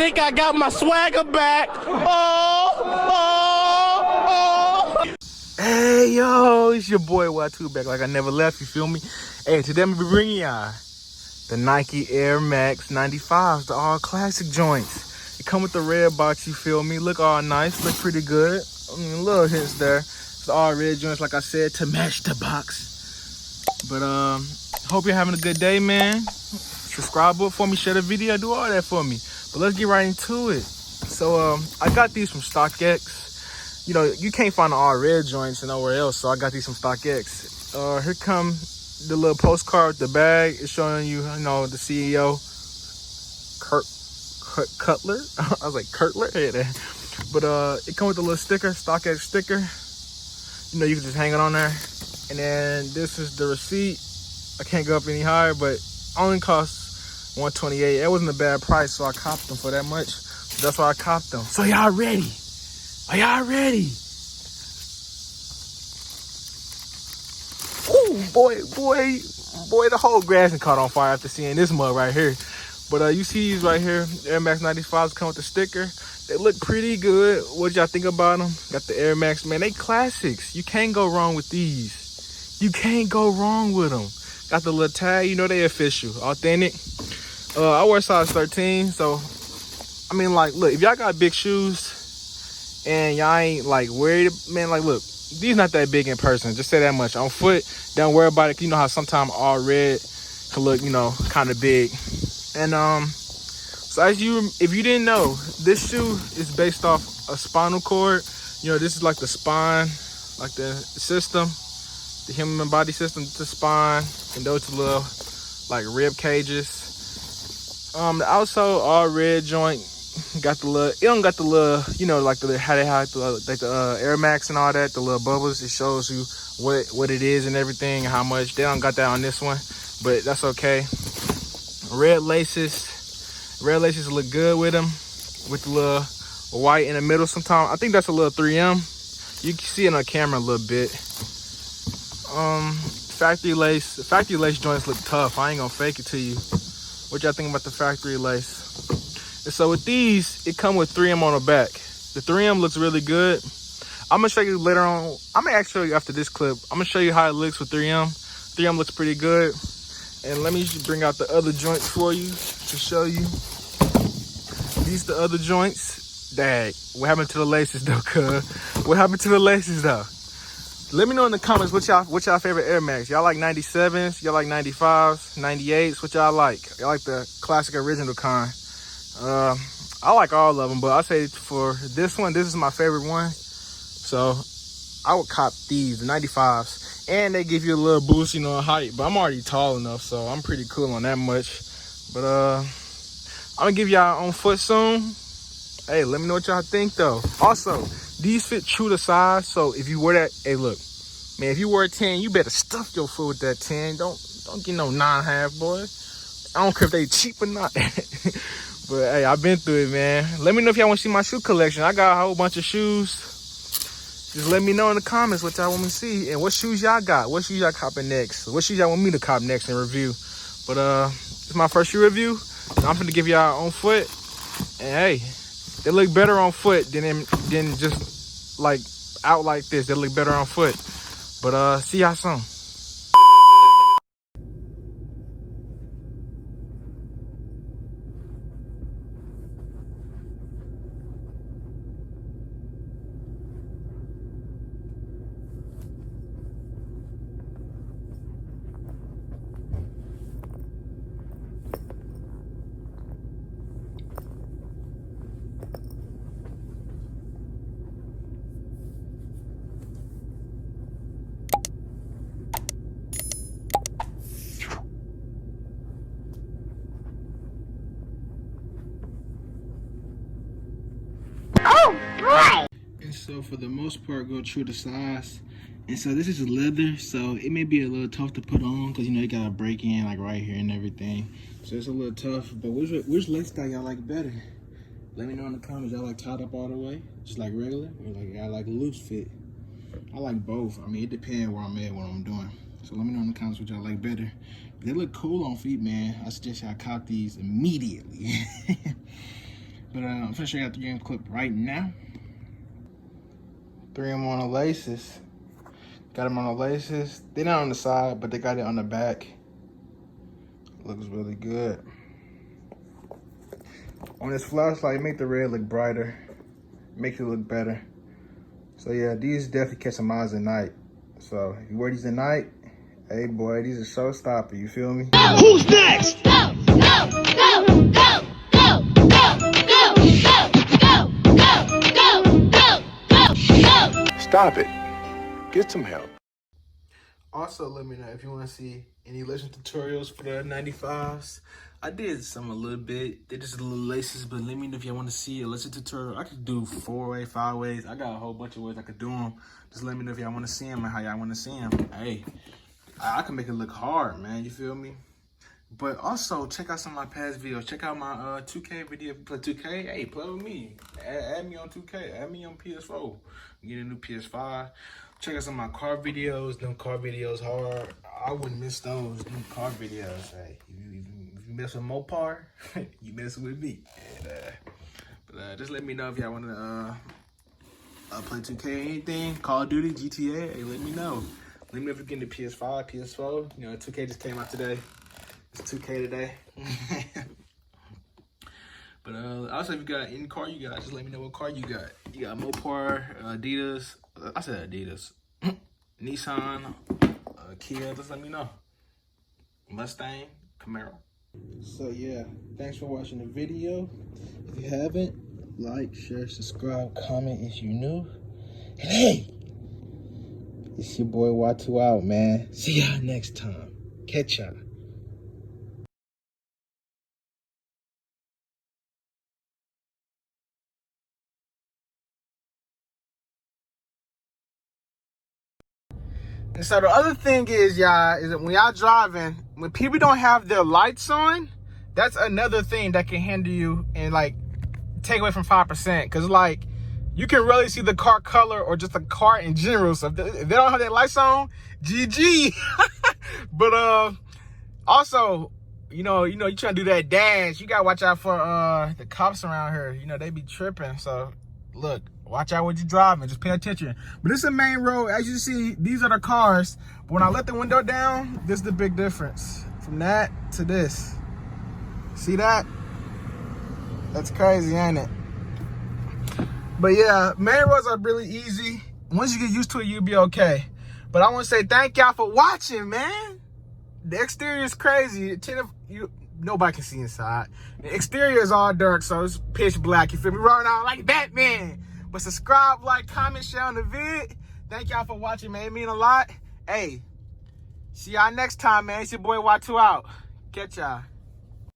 think I got my swagger back. Oh. Hey, yo, it's your boy Y2 back like I never left, you feel me? Hey, today I'm gonna be bringing y'all the Nike Air Max 95s, the all classic joints. It come with the red box, you feel me? Look all nice, look pretty good. I mean, little hints there. It's all red joints, like I said, to match the box. But hope you're having a good day, man. Subscribe up for me, share the video, do all that for me. But let's get right into it. So I got these from StockX. You know, you can't find the all red joints nowhere else, so I got these from StockX. Here come the little postcard, the bag. It's showing you, you know, the CEO, Cutler. I was like, Kurtler? Yeah. But it comes with a little sticker, StockX sticker. You know, you can just hang it on there. And then this is the receipt. I can't go up any higher, but only costs $128. It wasn't a bad price, so I copped them for that much. That's why I copped them. So y'all ready? Are y'all ready? Ooh, boy, the whole grass caught on fire after seeing this mug right here. But you see these right here, Air Max 95s come with the sticker. They look pretty good. What y'all think about them? Got the Air Max, man. They classics. You can't go wrong with these. You can't go wrong with them. Got the little tag, you know they official, authentic. I wear size 13, so I mean, like, look, if y'all got big shoes and y'all ain't like worried, man, like, look, these not that big in person. Just say that much. On foot, don't worry about it. You know how sometimes all red can look, you know, kind of big. And so if you didn't know, this shoe is based off a spinal cord. You know, this is like the spine, like the system, the human body system, the spine, and those little like rib cages. The outsole all red joint got the little, it don't got the little, you know, like the how they have the Air Max and all that, the little bubbles. It shows you what it is and everything, how much. They don't got that on this one, but that's okay. Red laces look good with them, with the little white in the middle. Sometimes I think that's a little 3M. You can see it on camera a little bit. Factory lace joints look tough. I ain't gonna fake it to you. What y'all think about the factory lace? And so with these, it come with 3M on the back. The 3M looks really good. I'm gonna show you later on. I'm gonna actually show you after this clip. I'm gonna show you how it looks with 3M. 3M looks pretty good. And let me just bring out the other joints for you to show you. These the other joints. Dang, what happened to the laces though, cuz? What happened to the laces though? Let me know in the comments what y'all favorite Air Max. Y'all like 97s, y'all like 95s, 98s, what y'all like? Y'all like the classic original kind. I like all of them, but I say for this one, this is my favorite one. So I would cop these, the 95s. And they give you a little boost, you know, in height. But I'm already tall enough, so I'm pretty cool on that much. But I'm gonna give y'all on foot soon. Hey, let me know what y'all think though. Also, these fit true to size, so if you wear that, hey look, man, if you wear a 10, you better stuff your foot with that 10. Don't get no 9.5, boy. I don't care if they cheap or not. But hey, I've been through it, man. Let me know if y'all want to see my shoe collection. I got a whole bunch of shoes. Just let me know in the comments what y'all want me to see and what shoes y'all got. What shoes y'all copping next? What shoes y'all want me to cop next and review? But it's my first shoe review. I'm finna give y'all on foot. And hey, they look better on foot than just like out like this. They look better on foot. But see y'all soon. And so for the most part, go true to size. And so this is leather, so it may be a little tough to put on because, you know, you got to break in like right here and everything. So it's a little tough, but which leg style y'all like better? Let me know in the comments. Y'all like tied up all the way, just like regular, or like y'all like loose fit? I like both. I mean, it depends where I'm at, what I'm doing. So let me know in the comments what y'all like better. They look cool on feet, man. I suggest y'all cop these immediately. But I'm finna show you how to 3M clip right now. 3M on the laces. Got them on the laces. They're not on the side, but they got it on the back. Looks really good. On this flashlight, make the red look brighter. Makes it look better. So yeah, these definitely catch some eyes at night. So if you wear these at night, hey boy, these are showstopper, you feel me? Who's next? Go, go, go, go, go, go, go, go, go, go, go, go. Stop it. Get some help. Also, let me know if you want to see any lesson tutorials for the 95s. I did some a little bit. They're just little laces, but let me know if y'all want to see a lesson tutorial. I could do 4-way, 5 ways. I got a whole bunch of ways I could do them. Just let me know if y'all want to see them and how y'all want to see them. Hey, I can make it look hard, man. You feel me? But also, check out some of my past videos. Check out my 2K video. If you play 2K, hey, play with me. Add me on 2K. Add me on PS4. Get a new PS5. Check out some of my car videos. Them car videos hard. I wouldn't miss those. Them car videos. Hey, if you mess with Mopar, you mess with me. And, just let me know if y'all want to play 2K or anything. Call of Duty, GTA. Hey, let me know. Let me know if you're getting the PS5, PS4. You know, 2K just came out today. It's 2K today. But also, if you got any car you got, just let me know what car you got. You got Mopar, Adidas. I said Adidas. Nissan, Kia. Just let me know. Mustang, Camaro. So yeah, thanks for watching the video. If you haven't, like, share, subscribe, comment if you're new. And hey, it's your boy Watu out, man. See y'all next time. Catch y'all. And so the other thing is, y'all, is that when y'all driving, when people don't have their lights on, that's another thing that can hinder you and like take away from 5%. Cause like you can really see the car color or just the car in general. So if they don't have their lights on, GG. But also, you trying to do that dash, you gotta watch out for the cops around here. You know, they be tripping. So look, watch out what you're driving. Just pay attention. But this is a main road. As you see, these are the cars. But when I let the window down, this is the big difference. From that to this. See that? That's crazy, ain't it? But yeah, main roads are really easy. Once you get used to it, you'll be okay. But I want to say thank y'all for watching, man. The exterior is crazy. Nobody can see inside. The exterior is all dark, so it's pitch black. You feel me? Running out like Batman. But subscribe, like, comment, share on the vid. Thank y'all for watching, man. It mean a lot. Hey, see y'all next time, man. It's your boy Watu out. Catch y'all.